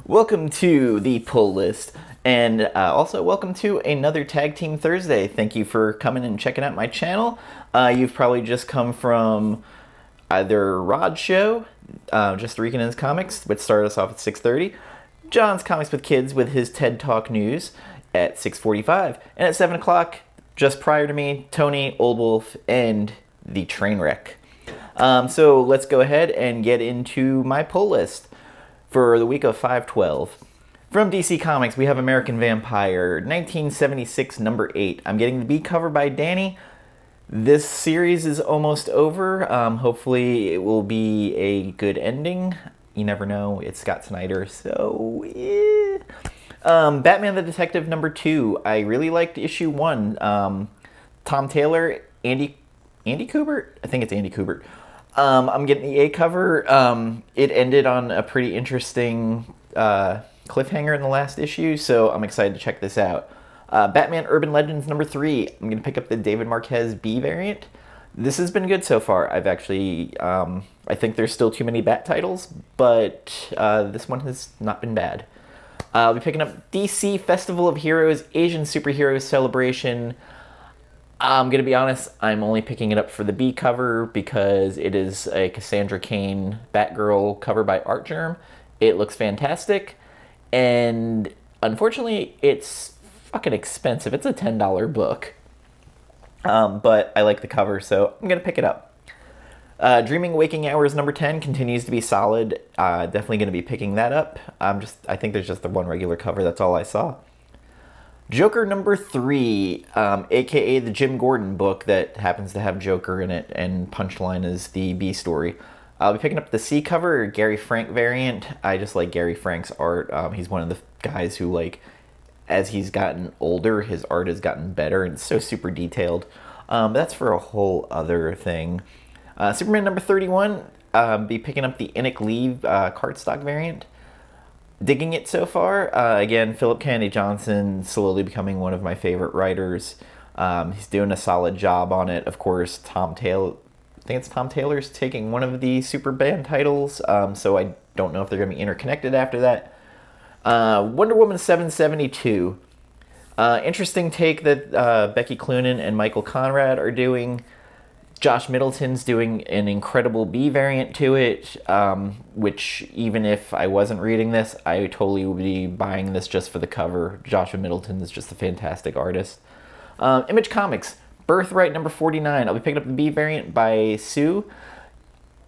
Welcome to the pull list, and also welcome to another Tag Team Thursday. Thank you for coming and checking out my channel. You've probably just come from either Rod's show, Just Reeking His Comics, which started us off at 6:30, John's Comics with Kids with his TED Talk news at 6:45, and at 7 o'clock, just prior to me, Tony, Old Wolf, and the Trainwreck. So let's go ahead and get into my pull list for the week of 5/12. From DC Comics, we have American Vampire, 1976, number 8. I'm getting the B cover by Danny. This series is almost over. Hopefully it will be a good ending. You never know. It's Scott Snyder, so yeah. Batman the Detective, number 2. I really liked issue 1. Tom Taylor, Andy Kubert? I think it's Andy Kubert. I'm getting the A cover. It ended on a pretty interesting cliffhanger in the last issue, so I'm excited to check this out. Batman Urban Legends number 3. I'm going to pick up the David Marquez B variant. This has been good so far. I've actually, I think there's still too many Bat titles, but this one has not been bad. I'll be picking up DC Festival of Heroes Asian Superheroes Celebration. I'm going to be honest, I'm only picking it up for the B cover because it is a Cassandra Cain Batgirl cover by Artgerm. It looks fantastic, and unfortunately, it's fucking expensive. It's a $10 book, but I like the cover, so I'm going to pick it up. Dreaming Waking Hours number 10 continues to be solid. Definitely going to be picking that up. I think there's just the one regular cover. That's all I saw. Joker number 3, aka the Jim Gordon book that happens to have Joker in it, and Punchline is the B story. I'll be picking up the C cover, Gary Frank variant. I just like Gary Frank's art. He's one of the guys who, like, as he's gotten older, his art has gotten better, and it's so super detailed. But that's for a whole other thing. Superman number 31, be picking up the Enoch Lee cardstock variant. Digging it so far. Again, Philip Kennedy Johnson slowly becoming one of my favorite writers. He's doing a solid job on it. Of course, Tom Taylor, I think it's Tom Taylor's taking one of the super band titles, so I don't know if they're going to be interconnected after that. Wonder Woman 772. Interesting take that Becky Cloonan and Michael Conrad are doing. Josh Middleton's doing an incredible B variant to it, which even if I wasn't reading this, I totally would be buying this just for the cover. Joshua Middleton is just a fantastic artist. Image Comics, Birthright number 49. I'll be picking up the B variant by Sue.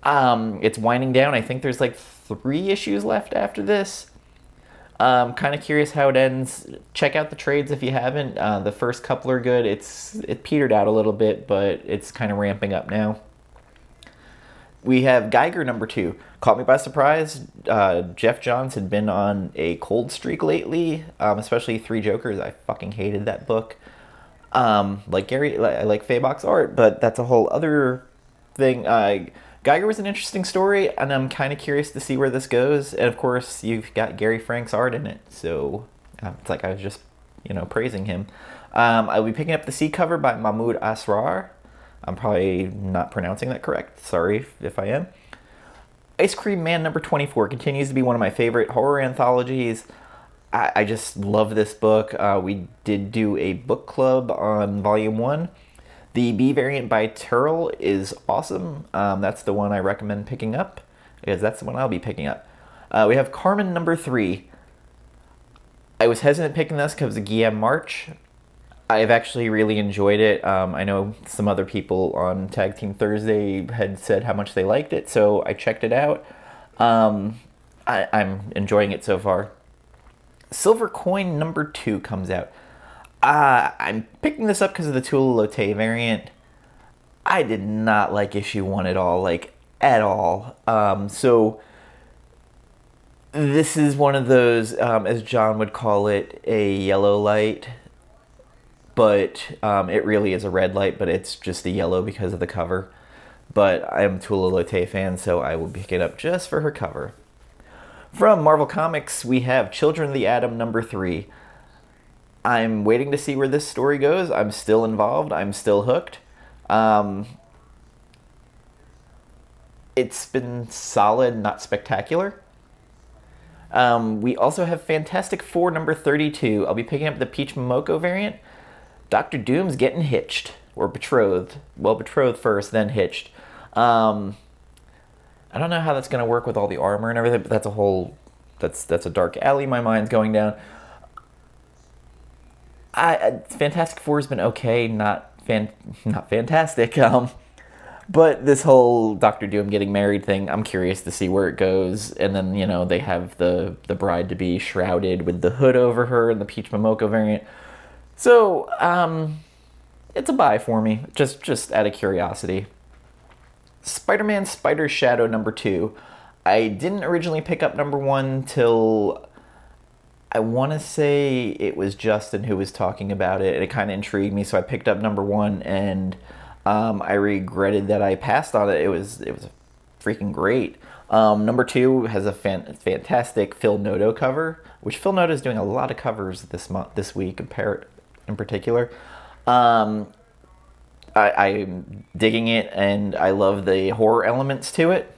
It's winding down. I think there's like 3 issues left after this. Kind of curious how it ends. Check out the trades if you haven't. The first couple are good. It petered out a little bit, but it's kind of ramping up now. We have Geiger number 2. Caught me by surprise. Jeff Johns had been on a cold streak lately, especially Three Jokers. I fucking hated that book. Like Gary, I like Faybox art, but that's a whole other thing. Geiger was an interesting story, and I'm kind of curious to see where this goes. And of course, you've got Gary Frank's art in it, so it's like I was just, praising him. I'll be picking up the C cover by Mahmoud Asrar. I'm probably not pronouncing that correct. Sorry if I am. Ice Cream Man number 24 continues to be one of my favorite horror anthologies. I just love this book. We did do a book club on volume 1. The B variant by Turl is awesome. That's the one I recommend picking up, because that's the one I'll be picking up. We have KARMEN number 3. I was hesitant picking this because of Guillaume March. I've actually really enjoyed it. I know some other people on Tag Team Thursday had said how much they liked it, so I checked it out. I'm enjoying it so far. Silver Coin number 2 comes out. I'm picking this up because of the Tula Lotte variant. I did not like issue 1 at all, at all. So this is one of those, as John would call it, a yellow light. But it really is a red light, but it's just a yellow because of the cover. But I'm a Tula Lotte fan, so I will pick it up just for her cover. From Marvel Comics, we have Children of the Atom number 3. I'm waiting to see where this story goes. I'm still involved. I'm still hooked. It's been solid, not spectacular. We also have Fantastic Four number 32. I'll be picking up the Peach Momoko variant. Dr. Doom's getting hitched, or betrothed. Well, betrothed first, then hitched. I don't know how that's going to work with all the armor and everything, but that's a whole... That's a dark alley my mind's going down. Fantastic Four has been okay, not fantastic. But this whole Doctor Doom getting married thing, I'm curious to see where it goes. And then, you know, they have the bride to be shrouded with the hood over her in the Peach Momoko variant. So, it's a buy for me, just out of curiosity. Spider-Man Spider Shadow number 2. I didn't originally pick up number 1 till, I want to say it was Justin who was talking about it, and it kind of intrigued me, so I picked up number 1, and I regretted that I passed on it. It was freaking great. Number 2 has a fantastic Phil Noto cover, which Phil Noto is doing a lot of covers this week in particular. I'm digging it, and I love the horror elements to it.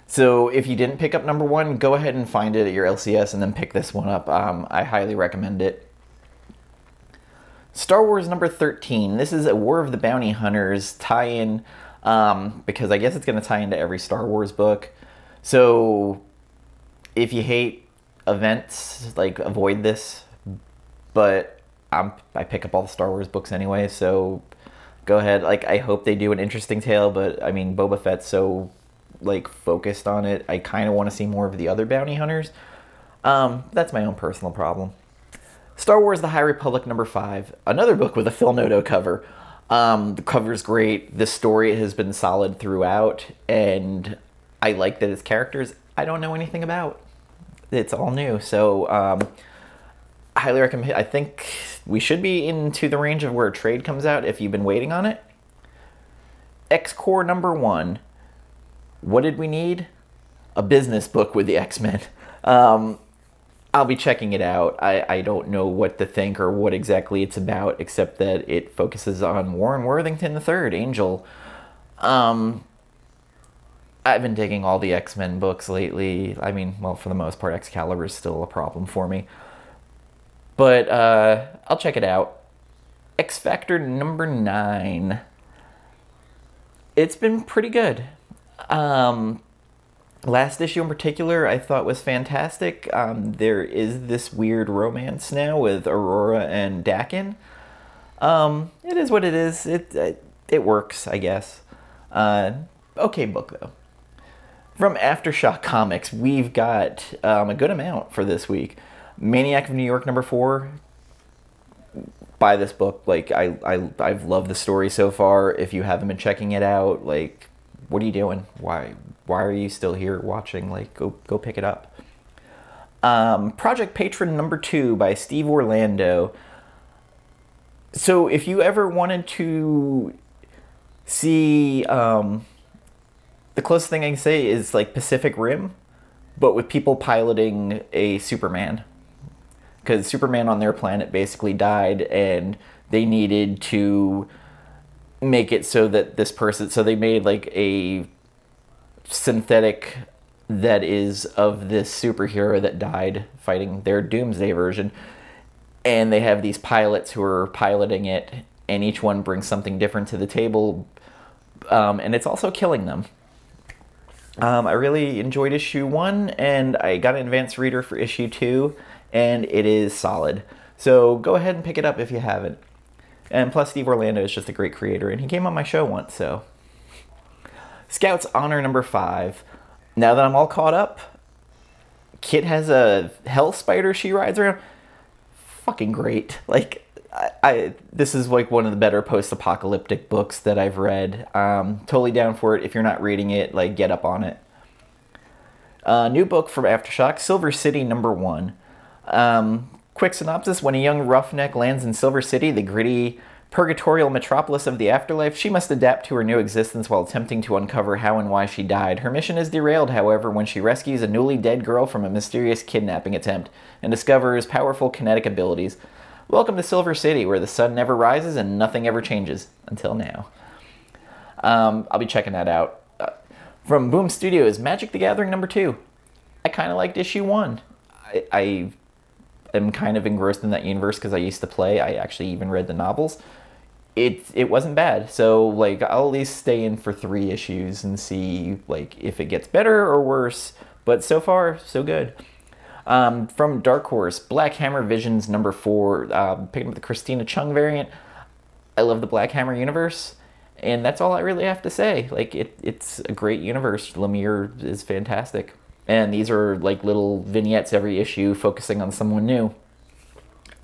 So if you didn't pick up number 1, go ahead and find it at your LCS and then pick this one up. I highly recommend it. Star Wars number 13. This is a War of the Bounty Hunters tie-in, because I guess it's going to tie into every Star Wars book. So if you hate events, like, avoid this. But I pick up all the Star Wars books anyway, so go ahead. Like, I hope they do an interesting tale, but I mean, Boba Fett's so, like, focused on it. I kind of want to see more of the other bounty hunters. That's my own personal problem. Star Wars The High Republic number 5. Another book with a Phil Noto cover. The cover's great. The story has been solid throughout, and I like that its characters I don't know anything about. It's all new, so I highly recommend. I think we should be into the range of where a trade comes out if you've been waiting on it. X-Core number 1. What did we need? A business book with the X-Men. I'll be checking it out. I don't know what to think or what exactly it's about, except that it focuses on Warren Worthington III, Angel. I've been digging all the X-Men books lately. I mean, well, for the most part, Excalibur is still a problem for me. But I'll check it out. X Factor number 9. It's been pretty good. Last issue in particular I thought was fantastic. There is this weird romance now with Aurora and Dakin. It is what it is. It works, I guess. Okay book, though. From Aftershock Comics, we've got a good amount for this week. Maniac of New York number 4. Buy this book. Like, I've loved the story so far. If you haven't been checking it out, like, what are you doing? Why are you still here watching? Like, go pick it up. Project Patron number 2 by Steve Orlando. So if you ever wanted to see, the closest thing I can say is like Pacific Rim, but with people piloting a Superman. Because Superman on their planet basically died, and they needed to make it so that this person... So they made like a synthetic that is of this superhero that died fighting their Doomsday version. And they have these pilots who are piloting it, and each one brings something different to the table. And it's also killing them. I really enjoyed issue 1, and I got an advanced reader for issue 2, and it is solid. So go ahead and pick it up if you haven't. And plus, Steve Orlando is just a great creator, and he came on my show once, so. Scouts Honor number 5. Now that I'm all caught up, Kit has a hell spider she rides around. Fucking great. Like, this is like one of the better post-apocalyptic books that I've read. Totally down for it. If you're not reading it, like, get up on it. New book from Aftershock, Silver City number 1. Quick synopsis: when a young roughneck lands in Silver City, the gritty, purgatorial metropolis of the afterlife, she must adapt to her new existence while attempting to uncover how and why she died. Her mission is derailed, however, when she rescues a newly dead girl from a mysterious kidnapping attempt and discovers powerful kinetic abilities. Welcome to Silver City, where the sun never rises and nothing ever changes. Until now. I'll be checking that out. From Boom Studios, Magic the Gathering number 2. I kind of liked issue 1. I am kind of engrossed in that universe because I used to play. I actually even read the novels. It wasn't bad. So like I'll at least stay in for 3 issues and see like if it gets better or worse. But so far, so good. From Dark Horse, Black Hammer Visions #4, picking up the Christina Chung variant. I love the Black Hammer universe, and that's all I really have to say. Like it's a great universe. Lemire is fantastic, and these are like little vignettes every issue focusing on someone new.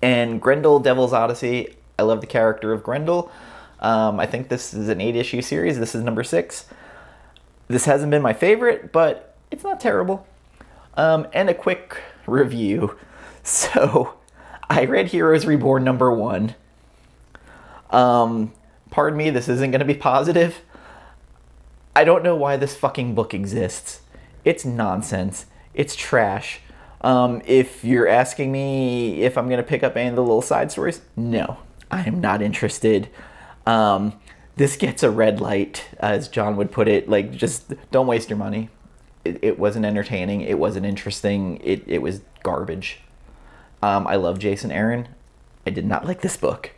And Grendel, Devil's Odyssey. I love the character of Grendel. I think this is an 8-issue series. This is #6. This hasn't been my favorite, but it's not terrible. And a quick review. So, I read Heroes Reborn #1. Pardon me, this isn't going to be positive. I don't know why this fucking book exists. It's nonsense. It's trash. If you're asking me if I'm going to pick up any of the little side stories, no. I am not interested. This gets a red light, as John would put it. Like, just don't waste your money. It wasn't entertaining. It wasn't interesting. It was garbage. I love Jason Aaron. I did not like this book.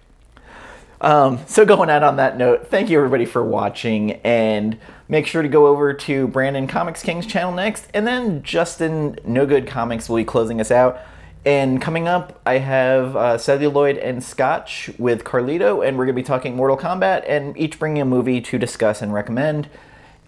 So going out on that note, thank you everybody for watching, and make sure to go over to Brandon Comixkings channel next, and then Justin No Good Comics will be closing us out. And coming up, I have Celluloid and Scotch with Carlito, and we're going to be talking Mortal Kombat, and each bringing a movie to discuss and recommend.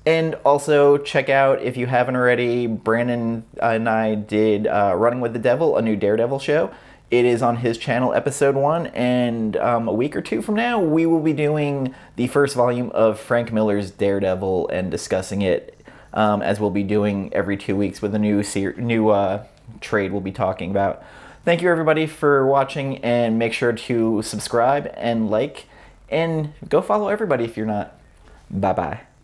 And also, check out, if you haven't already, Brandon and I did Running with the Devil, a new Daredevil show. It is on his channel, episode 1, and a week or 2 from now, we will be doing the first volume of Frank Miller's Daredevil and discussing it, as we'll be doing every 2 weeks with a new trade we'll be talking about. Thank you everybody for watching, and make sure to subscribe and like, and go follow everybody if you're not. Bye-bye.